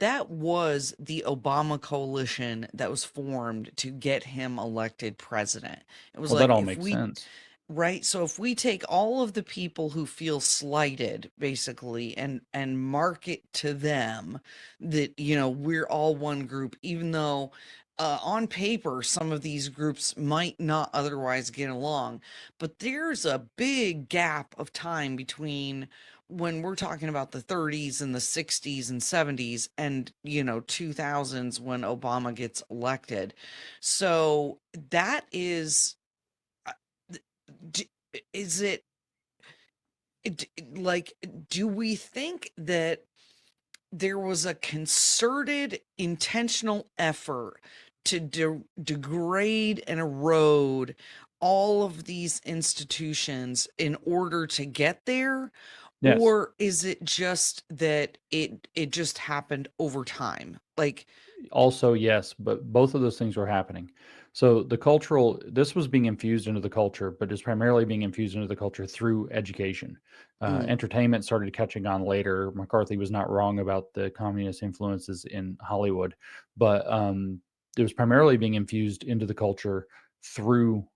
[SPEAKER 1] that was the Obama coalition that was formed to get him elected president. It was
[SPEAKER 6] Well, that
[SPEAKER 1] like
[SPEAKER 6] all
[SPEAKER 1] if
[SPEAKER 6] makes
[SPEAKER 1] we
[SPEAKER 6] sense.
[SPEAKER 1] right, so if we take all of the people who feel slighted basically and market to them that we're all one group, even though on paper some of these groups might not otherwise get along, but there's a big gap of time between when we're talking about the 30s and the 60s and 70s and 2000s when Obama gets elected. So that is d- is it like, do we think that there was a concerted intentional effort to degrade and erode all of these institutions in order to get there,
[SPEAKER 6] Yes.
[SPEAKER 1] or is it just that it just happened over time? Like,
[SPEAKER 6] Also, yes, but both of those things were happening. So this was being infused into the culture, but is primarily being infused into the culture through education.
[SPEAKER 1] mm,
[SPEAKER 6] Entertainment started catching on later. McCarthy was not wrong about the communist influences in Hollywood, but it was primarily being infused into the culture through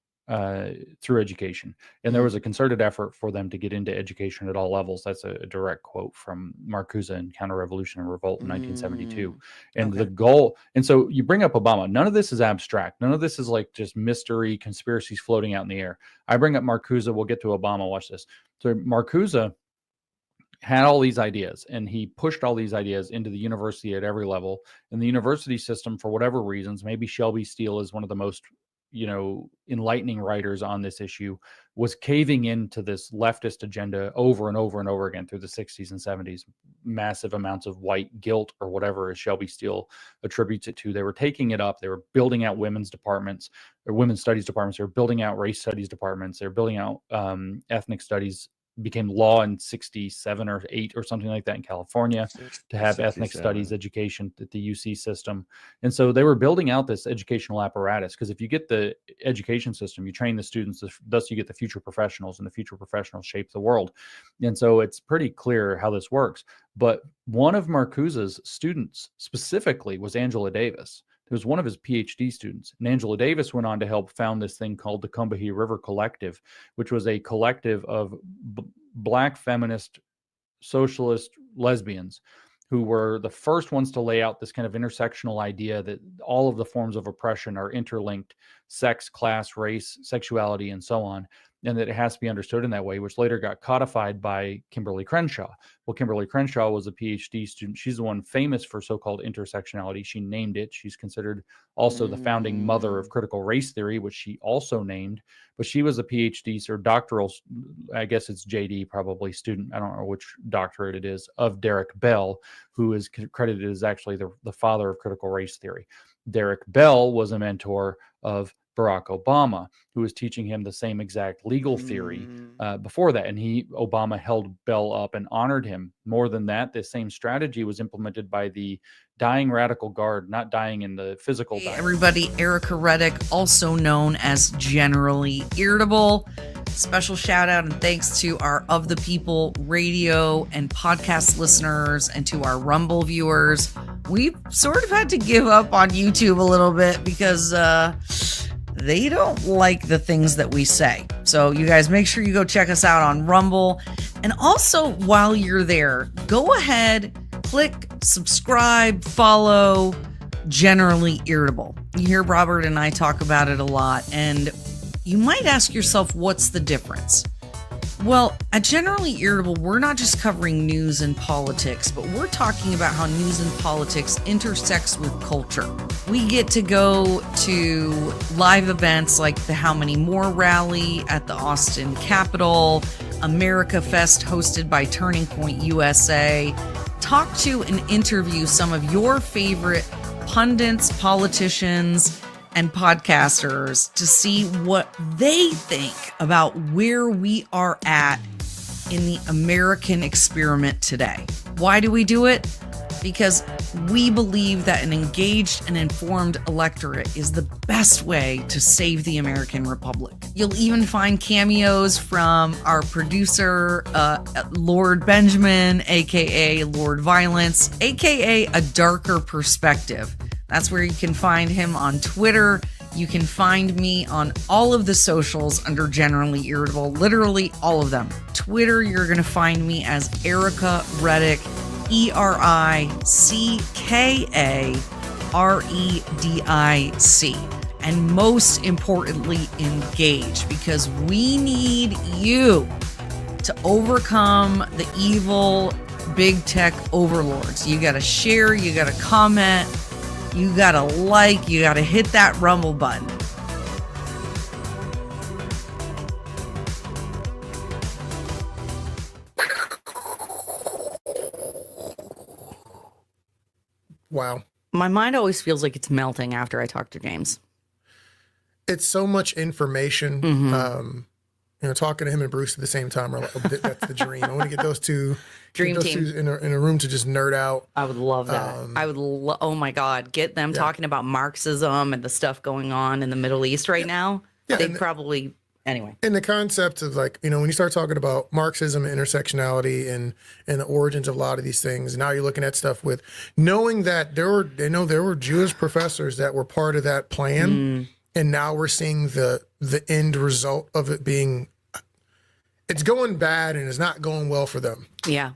[SPEAKER 6] through education. And there
[SPEAKER 1] mm,
[SPEAKER 6] was a concerted effort for them to get into education at all levels. That's a direct quote from Marcuse in Counter-Revolution and Revolt in 1972.
[SPEAKER 1] mm,
[SPEAKER 6] And the
[SPEAKER 1] okay.
[SPEAKER 6] goal, and so you bring up Obama. None of this is abstract. None of this is like just mystery conspiracies floating out in the air. I bring up Marcuse. We'll get to Obama. Watch this. So Marcuse had all these ideas and he pushed all these ideas into the university at every level. And the university system, for whatever reasons, maybe Shelby Steele is one of the most enlightening writers on this issue, was caving into this leftist agenda over and over and over again through the 60s and 70s. Massive amounts of white guilt, or whatever, as Shelby Steele attributes it to. They were taking it up. They were building out women's departments or women's studies departments. They were building out race studies departments. They were building out ethnic studies. Became law in 67 or 8 or something like that in California to have ethnic
[SPEAKER 2] 67.
[SPEAKER 6] studies education at the UC system. And so they were building out this educational apparatus, because if you get the education system, you train the students, thus you get the future professionals, and the future professionals shape the world. And so it's pretty clear how this works. But one of Marcuse's students specifically was Angela Davis. It was one of his PhD students. And Angela Davis went on to help found this thing called the Combahee River Collective, which was a collective of Black feminist socialist lesbians who were the first ones to lay out this kind of intersectional idea that all of the forms of oppression are interlinked: sex, class, race, sexuality, and so on, and that it has to be understood in that way, which later got codified by Kimberly Crenshaw. Well, Kimberly Crenshaw was a PhD student. She's the one famous for so-called intersectionality. She named it. She's considered also the founding mother of critical race theory, which she also named. But she was a PhD or doctoral, I guess it's JD probably, student, I don't know which doctorate it is, of Derek Bell, who is credited as actually the father of critical race theory. Derek Bell was a mentor of Barack Obama, who was teaching him the same exact legal theory before that. And Obama held Bell up and honored him. More than that, the same strategy was implemented by the dying radical guard, not dying in the physical
[SPEAKER 1] Hey
[SPEAKER 6] dying.
[SPEAKER 1] everybody, Ericka Redic, also known as Generally Irritable. Special shout out and thanks to our Of the People radio and podcast listeners and to our Rumble viewers. We've sort of had to give up on YouTube a little bit because they don't like the things that we say. So you guys make sure you go check us out on Rumble. And also while you're there, go ahead, click subscribe, follow Generally Irritable. You hear Robert and I talk about it a lot, and you might ask yourself, what's the difference? Well, at Generally Irritable, we're not just covering news and politics, but we're talking about how news and politics intersects with culture. We get to go to live events like the How Many More rally at the Austin Capitol, America Fest hosted by Turning Point USA, talk to and interview some of your favorite pundits, politicians, and podcasters to see what they think about where we are at in the American experiment today.
[SPEAKER 7] Why do we do it? Because we believe that an engaged and informed electorate is the best way to save the American Republic. You'll even find cameos from our producer, Lord Benjamin, aka Lord Violence, aka A Darker Perspective. That's where you can find him on Twitter. You can find me on all of the socials under Generally Irritable, literally all of them. Twitter, you're going to find me as Ericka Redic, ERICKAREDIC. And most importantly, engage, because we need you to overcome the evil big tech overlords. You got to share, you got to comment, you got to like, you got to hit that rumble button.
[SPEAKER 4] Wow.
[SPEAKER 1] My mind always feels like it's melting after I talk to James.
[SPEAKER 4] It's so much information. Talking to him and Bruce at the same time, that's the dream. I want to get those two
[SPEAKER 1] Dream team
[SPEAKER 4] in a room to just nerd out.
[SPEAKER 1] I would love that. Oh my God, get them talking about Marxism and the stuff going on in the Middle East right now.
[SPEAKER 4] Yeah,
[SPEAKER 1] They'd probably, anyway.
[SPEAKER 4] And the concept of when you start talking about Marxism and intersectionality and the origins of a lot of these things, now you're looking at stuff with knowing that there were Jewish professors that were part of that plan. And now we're seeing the end result of it being, it's going bad and it's not going well for them.
[SPEAKER 1] Yeah.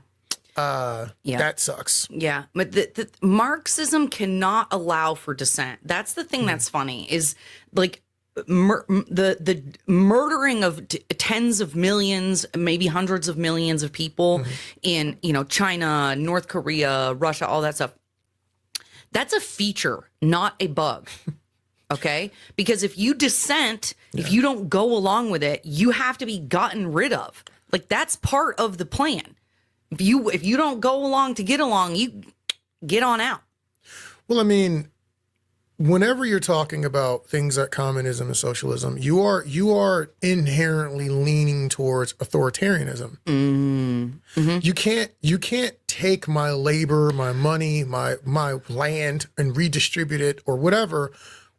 [SPEAKER 4] That sucks.
[SPEAKER 1] Yeah. But the Marxism cannot allow for dissent. That's the thing that's funny is like the murdering of tens of millions, maybe hundreds of millions of people in, China, North Korea, Russia, all that stuff. That's a feature, not a bug. Okay? Because if you dissent, if you don't go along with it, you have to be gotten rid of. Like that's part of the plan. If you don't go along to get along, you get on out.
[SPEAKER 4] Well, I mean, whenever you're talking about things like communism and socialism, you are inherently leaning towards authoritarianism. You can't take my labor, my money, my land and redistribute it or whatever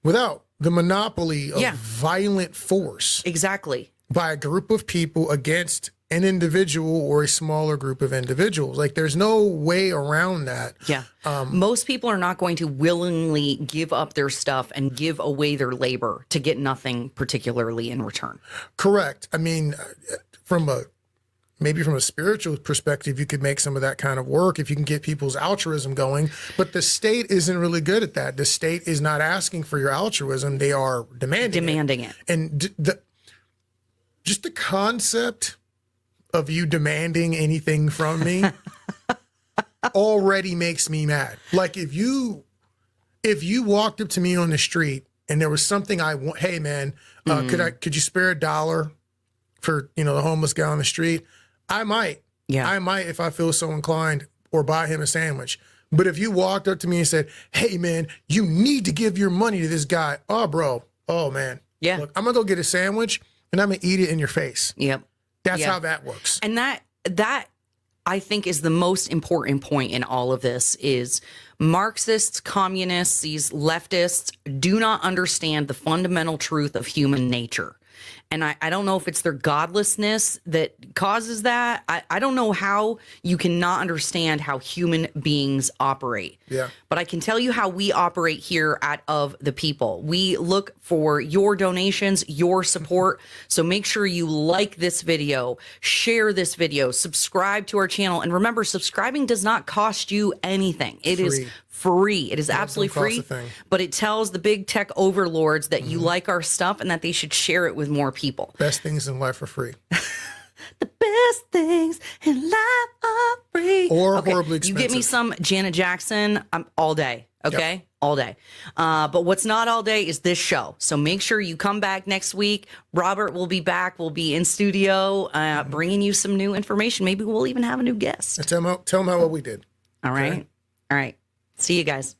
[SPEAKER 4] without the monopoly of violent force.
[SPEAKER 1] Exactly.
[SPEAKER 4] By a group of people against an individual or a smaller group of individuals. Like there's no way around that.
[SPEAKER 1] Yeah. Most people are not going to willingly give up their stuff and give away their labor to get nothing particularly in return.
[SPEAKER 4] Correct. I mean, maybe from a spiritual perspective, you could make some of that kind of work if you can get people's altruism going. But the state isn't really good at that. The state is not asking for your altruism. They are demanding it. And just the concept of you demanding anything from me already makes me mad. Like if you walked up to me on the street and there was something I want, hey man, could you spare $1 for, the homeless guy on the street? I might. Yeah. I might if I feel so inclined, or buy him a sandwich. But if you walked up to me and said, hey man, you need to give your money to this guy. Oh bro. Oh man.
[SPEAKER 1] Yeah.
[SPEAKER 4] Look, I'm gonna go get a sandwich and I'm gonna eat it in your face.
[SPEAKER 1] Yep.
[SPEAKER 4] That's how that works.
[SPEAKER 1] And that I think is the most important point in all of this is Marxists, communists, these leftists do not understand the fundamental truth of human nature. And I don't know if it's their godlessness that causes that. I don't know how you cannot understand how human beings operate.
[SPEAKER 4] Yeah.
[SPEAKER 1] But I can tell you how we operate here at Of the People. We look for your donations, your support. So make sure you like this video, share this video, subscribe to our channel. And remember, subscribing does not cost you anything. It is free. It is absolutely free, but it tells the big tech overlords that you like our stuff and that they should share it with more people.
[SPEAKER 4] Best things in life are free.
[SPEAKER 1] The best things in life are free.
[SPEAKER 4] Or horribly expensive.
[SPEAKER 1] You get me some Janet Jackson all day, okay? Yep. All day. But what's not all day is this show. So make sure you come back next week. Robert will be back. We'll be in studio bringing you some new information. Maybe we'll even have a new guest.
[SPEAKER 4] Tell them how well we did.
[SPEAKER 1] All right.
[SPEAKER 4] Okay.
[SPEAKER 1] All right. See you guys.